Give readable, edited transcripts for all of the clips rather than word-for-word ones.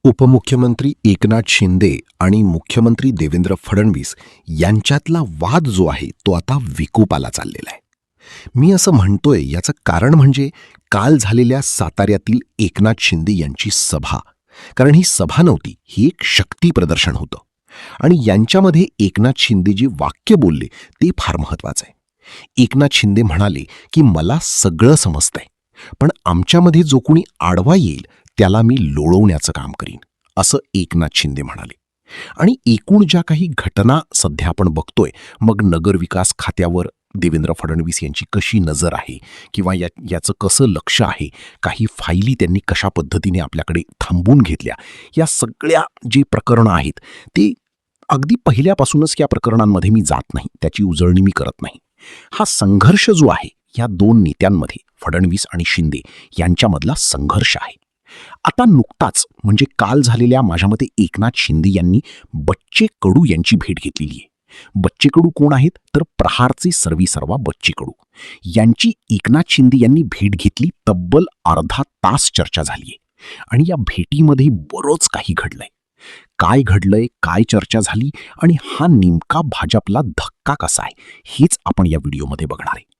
उपमुख्यमंत्री एकनाथ शिंदे आणि मुख्यमंत्री देवेंद्र फडणवीस यांच्यातला वाद जो आहे तो आता विकोपाला चाललेला आहे. मी असं म्हणतोय याचं कारण म्हणजे काल झालेल्या साताऱ्यातील एकनाथ शिंदे यांची सभा. कारण ही सभा नव्हती, ही एक शक्ती प्रदर्शन होतं. आणि यांच्यामध्ये एकनाथ शिंदे जे वाक्य बोलले ते फार महत्त्वाचं आहे. एकनाथ शिंदे म्हणाले की मला सगळं समजतंय, पण आमच्यामध्ये जो कोणी आडवा येईल त्याला मी लोळवण्याचं काम करीन, असं एकनाथ शिंदे म्हणाले. आणि एकूण ज्या काही घटना सध्या आपण बघतोय, मग नगरविकास खात्यावर देवेंद्र फडणवीस यांची कशी नजर आहे किंवा याचं कसं लक्ष आहे, काही फाईली त्यांनी कशा पद्धतीने आपल्याकडे थांबवून घेतल्या, या सगळ्या जे प्रकरणं आहेत ते अगदी पहिल्यापासूनच या प्रकरणांमध्ये मी जात नाही, त्याची उजळणी मी करत नाही. हा संघर्ष जो आहे या दोन नेत्यांमध्ये, फडणवीस आणि शिंदे यांच्यामधला संघर्ष आहे. आता नुकताच म्हणजे काल झालेल्या माझ्या मते एकनाथ शिंदे यांनी बच्चे कडू यांची भेट घेतलेली आहे. बच्चे कडू कोण आहेत तर प्रहारचे सर्वेसर्वा बच्चे कडू यांची एकनाथ शिंदे यांनी भेट घेतली. तब्बल अर्धा तास चर्चा झालीय आणि या भेटीमध्ये बरंच काही घडलंय. काय घडलंय, काय चर्चा झाली आणि हा नेमका भाजपला धक्का कसा आहे हेच आपण या व्हिडिओमध्ये बघणार आहे.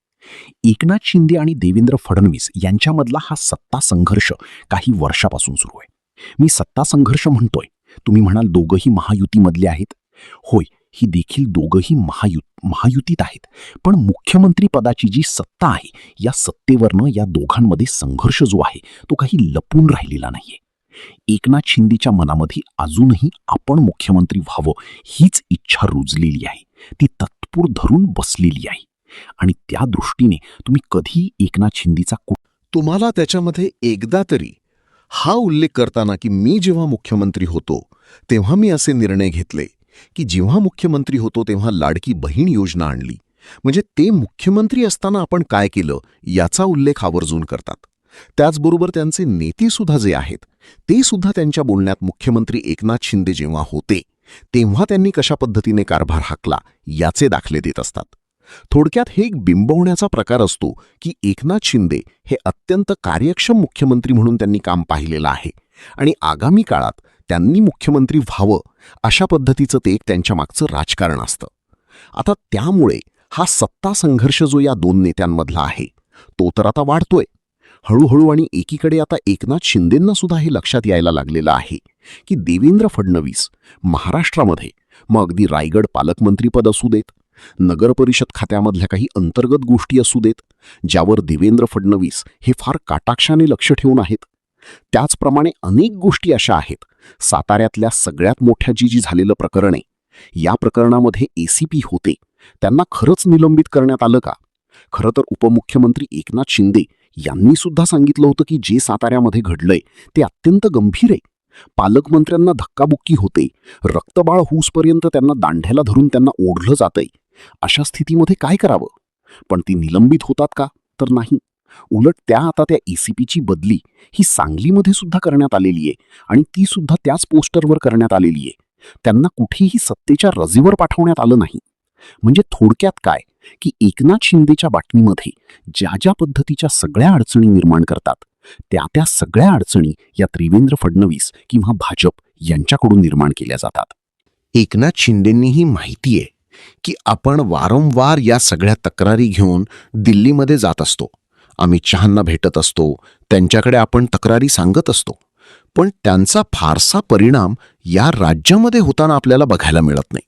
एकनाथ शिंदे आणि देवेंद्र फडणवीस यांच्यामधला हा सत्ता संघर्ष काही वर्षापासून सुरू आहे. मी सत्ता संघर्ष म्हणतोय, तुम्ही म्हणाल दोघंही महायुतीमधले आहेत. होय, ही देखील दोघंही महायुतीत आहेत, पण मुख्यमंत्री पदाची जी सत्ता आहे या सत्तेवरनं या दोघांमध्ये संघर्ष जो आहे तो काही लपून राहिलेला नाहीये. एकनाथ शिंदेच्या मनामध्ये अजूनही आपण मुख्यमंत्री व्हावं हीच इच्छा रुजलेली आहे, ती तत्पूर धरून बसलेली आहे. आणि त्या दृष्टीने तुम्ही कधी एकनाथ शिंदेचा तुम्हाला त्याच्यामध्ये एकदा तरी हा उल्लेख करताना की मी जेव्हा मुख्यमंत्री होतो तेव्हा मी असे निर्णय घेतले की जेव्हा मुख्यमंत्री होतो तेव्हा लाडकी बहीण योजना आणली, म्हणजे ते मुख्यमंत्री असताना आपण काय केलं याचा उल्लेख आवर्जून करतात. त्याचबरोबर त्यांचे नेतेसुद्धा जे आहेत ते सुद्धा त्यांच्या बोलण्यात मुख्यमंत्री एकनाथ शिंदे जेव्हा होते तेव्हा त्यांनी कशा पद्धतीने कारभार हाकला याचे दाखले देत असतात. थोडक्यात हे एक बिंबवण्याचा प्रकार असतो की एकनाथ शिंदे हे अत्यंत कार्यक्षम मुख्यमंत्री म्हणून त्यांनी काम पाहिलेलं आहे आणि आगामी काळात त्यांनी मुख्यमंत्री व्हावं अशा पद्धतीचं ते एक त्यांच्या मागचं राजकारण असतं. आता त्यामुळे हा सत्ता संघर्ष जो या दोन नेत्यांमधला आहे तो तर आता वाढतोय हळूहळू. आणि एकीकडे आता एकनाथ शिंदेंना सुद्धा हे लक्षात यायला लागलेलं आहे की देवेंद्र फडणवीस महाराष्ट्रामध्ये, मग अगदी रायगड पालकमंत्रीपद असू देत, नगरपरिषद खात्यामधल्या काही अंतर्गत गोष्टी असू देत, ज्यावर देवेंद्र फडणवीस हे फार काटाक्षाने लक्ष ठेवून आहेत. त्याचप्रमाणे अनेक गोष्टी अशा आहेत. साताऱ्यातल्या सगळ्यात मोठ्या जी झालेलं प्रकरण आहे, या प्रकरणामध्ये ACP होते, त्यांना खरंच निलंबित करण्यात आलं का? खरं तर उपमुख्यमंत्री एकनाथ शिंदे यांनी सुद्धा सांगितलं होतं की जे साताऱ्यामध्ये घडलंय ते अत्यंत गंभीर आहे. पालकमंत्र्यांना धक्काबुक्की होते, रक्तबाळ होऊसपर्यंत त्यांना दांड्याला धरून त्यांना ओढलं जातंय. अशा स्थितीमध्ये काय करावं? पण ती निलंबित होतात का? तर नाही. उलट त्या आता त्या ACPची बदली ही सांगलीमध्ये सुद्धा करण्यात आलेली आहे आणि ती सुद्धा त्याच पोस्टरवर करण्यात आलेली आहे. त्यांना कुठेही सत्तेच्या रजेवर पाठवण्यात आलं नाही. म्हणजे थोडक्यात काय की एकनाथ शिंदेच्या बातमीमध्ये ज्या ज्या पद्धतीच्या सगळ्या अडचणी निर्माण करतात त्या सगळ्या अडचणी या देवेंद्र फडणवीस किंवा भाजप यांच्याकडून निर्माण केल्या जातात. एकनाथ शिंदेंनीही माहिती आहे की आपण वारंवार या सगळ्या तक्रारी घेऊन दिल्लीमध्ये जात असतो, अमित शहांना भेटत असतो, त्यांच्याकडे आपण तक्रारी सांगत असतो, पण त्यांचा फारसा परिणाम या राज्यामध्ये होताना आपल्याला बघायला मिळत नाही.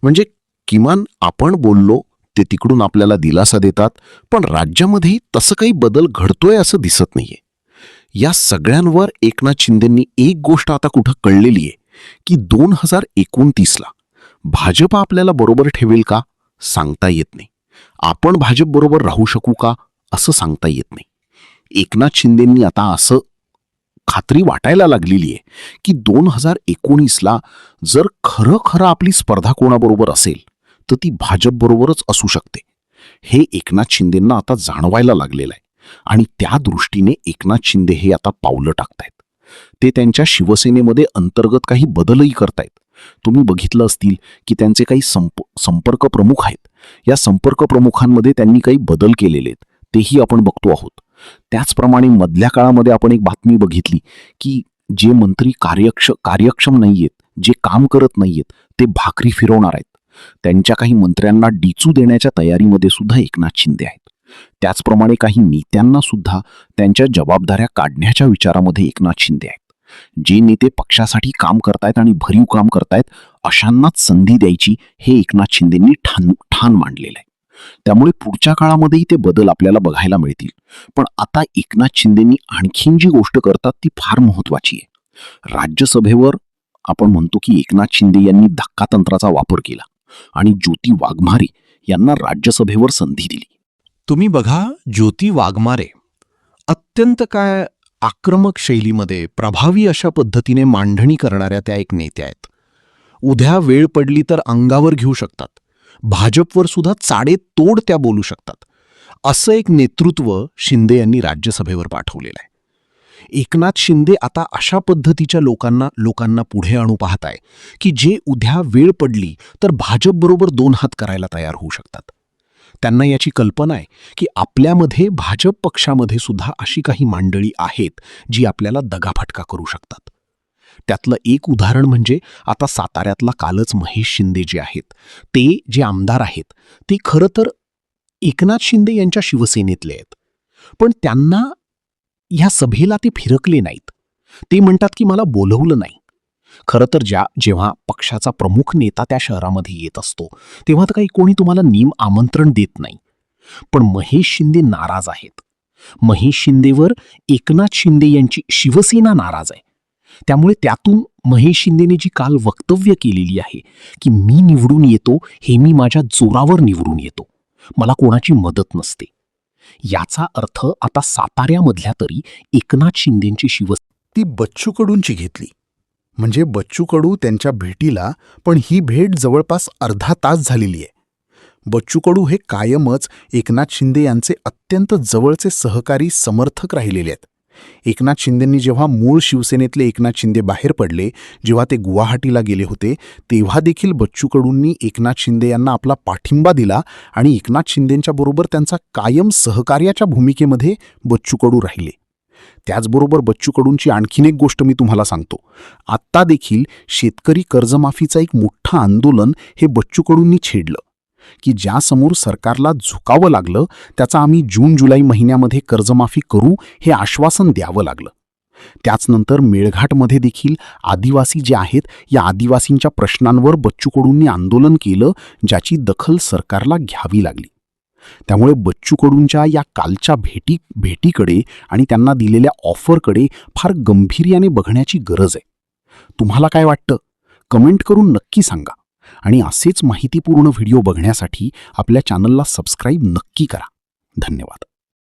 म्हणजे किमान आपण बोललो ते तिकडून आपल्याला दिलासा देतात, पण राज्यामध्येही तसं काही बदल घडतोय असं दिसत नाहीये. या सगळ्यांवर एकनाथ शिंदेंनी एक गोष्ट आता कुठं कळलेली आहे की 2029ला भाजप आपल्याला बरोबर ठेवेल का सांगता येत नाही. आपण भाजप बरोबर राहू शकू का असं सांगता येत नाही. एकनाथ शिंदेंनी आता असं खात्री वाटायला लागलेली आहे की 2019ला जर खरं आपली स्पर्धा कोणाबरोबर असेल तर ती भाजप बरोबरच असू शकते. हे एकनाथ शिंदेंना आता जाणवायला लागलेलं आहे आणि त्या दृष्टीने एकनाथ शिंदे हे आता पावलं टाकतायत. ते त्यांच्या शिवसेनेमध्ये अंतर्गत काही बदलही करतायत. तुम्ही बघितलं असतील की त्यांचे काही संपर्क प्रमुख आहेत. या संपर्क प्रमुखांमध्ये त्यांनी काही बदल केलेले आहेत, तेही आपण बघतो आहोत. त्याचप्रमाणे मधल्या काळामध्ये आपण एक बातमी बघितली की जे मंत्री कार्यक्षम नाहीयेत, जे काम करत नाहीयेत, ते भाकरी फिरवणार आहेत. त्यांच्या काही मंत्र्यांना डिचू देण्याच्या तयारीमध्ये सुद्धा एकनाथ शिंदे आहेत. त्याचप्रमाणे काही नेत्यांना सुद्धा त्यांच्या जबाबदाऱ्या काढण्याच्या विचारामध्ये एकनाथ शिंदे आहेत. जे नेते पक्षासाठी काम करतायत आणि भरीव काम करतायत अशांनाच संधी द्यायची हे एकनाथ शिंदेंनी ठाण मांडलेलं आहे. त्यामुळे पुढच्या काळामध्येही ते बदल आपल्याला बघायला मिळतील. पण आता एकनाथ शिंदेंनी आणखीन जी गोष्ट करतात ती फार महत्वाची आहे. राज्यसभेवर आपण म्हणतो की एकनाथ शिंदे यांनी धक्कातंत्राचा वापर केला आणि ज्योती वाघमारे यांना राज्यसभेवर संधी दिली. तुम्ही बघा, ज्योती वाघमारे अत्यंत काय आक्रमक शैलीमध्ये प्रभावी अशा पद्धतीने मांडणी करणाऱ्या त्या एक नेत्या आहेत. उद्या वेळ पडली तर अंगावर घेऊ शकतात. भाजपवर सुद्धा चाडेतोड त्या बोलू शकतात. असं एक नेतृत्व शिंदे यांनी राज्यसभेवर पाठवलेलं आहे. एकनाथ शिंदे आता अशा पद्धतीच्या लोकांना पुढे आणू पाहत आहे की जे उद्या वेळ पडली तर भाजपबरोबर दोन हात करायला तयार होऊ शकतात. त्यांना याची कल्पना आहे की आपल्यामध्ये भाजप पक्षामध्ये सुद्धा अशी काही मंडळी आहेत जी आपल्याला दगाफटका करू शकतात. त्यातलं एक उदाहरण म्हणजे आता साताऱ्यातला कालच महेश शिंदे जे आहेत, ते जे आमदार आहेत ते खरं तर एकनाथ शिंदे यांच्या शिवसेनेतले आहेत. पण त्यांना ह्या सभेला ते फिरकले नाहीत. ते म्हणतात की मला बोलवलं नाही. खरं तर जेव्हा पक्षाचा प्रमुख नेता त्या शहरामध्ये येत असतो तेव्हा तर काही कोणी तुम्हाला आमंत्रण देत नाही. पण महेश शिंदे नाराज आहेत. महेश शिंदेवर एकनाथ शिंदे यांची शिवसेना नाराज आहे. त्यामुळे त्यातून महेश शिंदेने जी काल वक्तव्य केलेली आहे की मी निवडून येतो हे मी माझ्या जोरावर निवडून येतो, मला कोणाची मदत नसते, याचा अर्थ आता साताऱ्यामधल्या तरी एकनाथ शिंदेंची शिवसेना ती बच्चू कडूंची घेतली. म्हणजे बच्चू कडू त्यांच्या भेटीला, पण ही भेट जवळपास अर्धा तास झालेली आहे. बच्चू कडू हे कायमच एकनाथ शिंदे यांचे अत्यंत जवळचे सहकारी समर्थक राहिलेले आहेत. एकनाथ शिंदेंनी जेव्हा मूळ शिवसेनेतले एकनाथ शिंदे बाहेर पडले, जेव्हा ते गुवाहाटीला गेले होते, तेव्हा देखील बच्चू कडूंनी एकनाथ शिंदे यांना आपला पाठिंबा दिला आणि एकनाथ शिंदेंच्या बरोबर त्यांचा कायम सहकार्याच्या भूमिकेमध्ये बच्चू कडू राहिले. त्याचबरोबर बच्चू कडूंची आणखीन एक गोष्ट मी तुम्हाला सांगतो. आत्ता देखील शेतकरी कर्जमाफीचं एक मोठं आंदोलन हे बच्चू कडूंनी छेडलं की ज्यासमोर सरकारला झुकावं लागलं त्याचा आम्ही जून-जुलै महिन्यामध्ये कर्जमाफी करू हे आश्वासन द्यावं लागलं. त्याचनंतर मेळघाटमध्ये देखील आदिवासी जे आहेत या आदिवासींच्या प्रश्नांवर बच्चू कडूंनी आंदोलन केलं, ज्याची दखल सरकारला घ्यावी लागली. त्यामुळे बच्चू कडूंच्या या कालच्या भेटीकडे आणि त्यांना दिलेल्या ऑफरकडे फार गंभीर्याने बघण्याची गरज आहे. तुम्हाला काय वाटतं? कमेंट करून नक्की सांगा. आणि असेच माहितीपूर्ण व्हिडिओ बघण्यासाठी आपल्या चॅनलला सबस्क्राईब नक्की करा. धन्यवाद.